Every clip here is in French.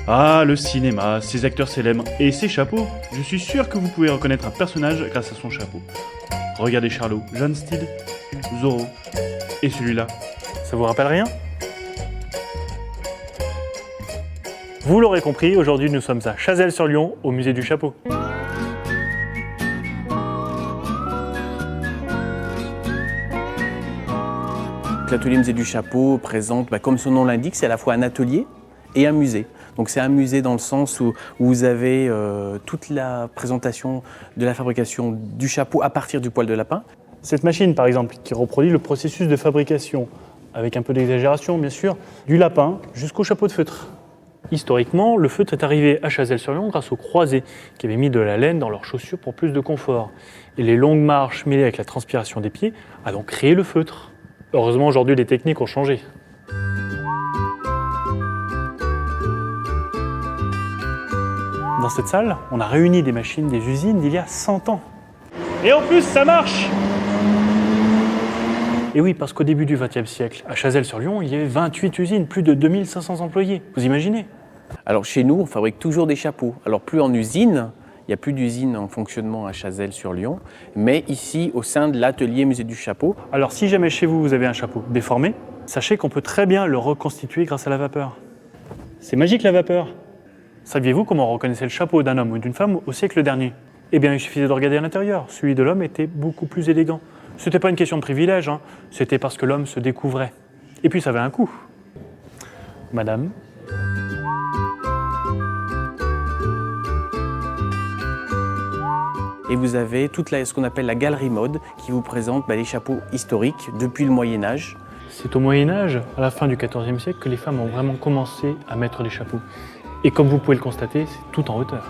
Ah, le cinéma, ses acteurs célèbres et ses chapeaux. Je suis sûr que vous pouvez reconnaître un personnage grâce à son chapeau. Regardez Charlot, John Steed, Zorro. Et celui-là, ça vous rappelle rien? Vous l'aurez compris, aujourd'hui nous sommes à Chazelles-sur-Lyon, au musée du chapeau. L'atelier musée du chapeau présente, comme son nom l'indique, c'est à la fois un atelier et un musée. Donc c'est un musée dans le sens où vous avez toute la présentation de la fabrication du chapeau à partir du poil de lapin. Cette machine par exemple, qui reproduit le processus de fabrication, avec un peu d'exagération bien sûr, du lapin jusqu'au chapeau de feutre. Historiquement, le feutre est arrivé à Chazelles-sur-Lyon grâce aux croisés qui avaient mis de la laine dans leurs chaussures pour plus de confort. Et les longues marches mêlées avec la transpiration des pieds a donc créé le feutre. Heureusement, aujourd'hui, les techniques ont changé. Dans cette salle, on a réuni des machines des usines d'il y a 100 ans. Et en plus, ça marche! Et oui, parce qu'au début du XXe siècle, à Chazelles-sur-Lyon, il y avait 28 usines, plus de 2500 employés. Vous imaginez? Alors chez nous, on fabrique toujours des chapeaux. Alors plus en usine, il n'y a plus d'usine en fonctionnement à Chazelles-sur-Lyon, mais ici, au sein de l'atelier musée du chapeau. Alors si jamais chez vous, vous avez un chapeau déformé, sachez qu'on peut très bien le reconstituer grâce à la vapeur. C'est magique la vapeur! Saviez-vous comment on reconnaissait le chapeau d'un homme ou d'une femme au siècle dernier? Eh bien, il suffisait de regarder à l'intérieur. Celui de l'homme était beaucoup plus élégant. C'était pas une question de privilège, c'était parce que l'homme se découvrait. Et puis ça avait un coût. Madame? Et vous avez toute ce qu'on appelle la galerie mode qui vous présente les chapeaux historiques depuis le Moyen-Âge. C'est au Moyen-Âge, à la fin du XIVe siècle, que les femmes ont vraiment commencé à mettre des chapeaux. Et comme vous pouvez le constater, c'est tout en hauteur.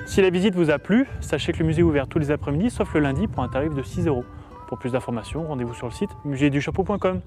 Si la visite vous a plu, sachez que le musée est ouvert tous les après-midi, sauf le lundi, pour un tarif de 6 €. Pour plus d'informations, rendez-vous sur le site musée-du-chapeau.com.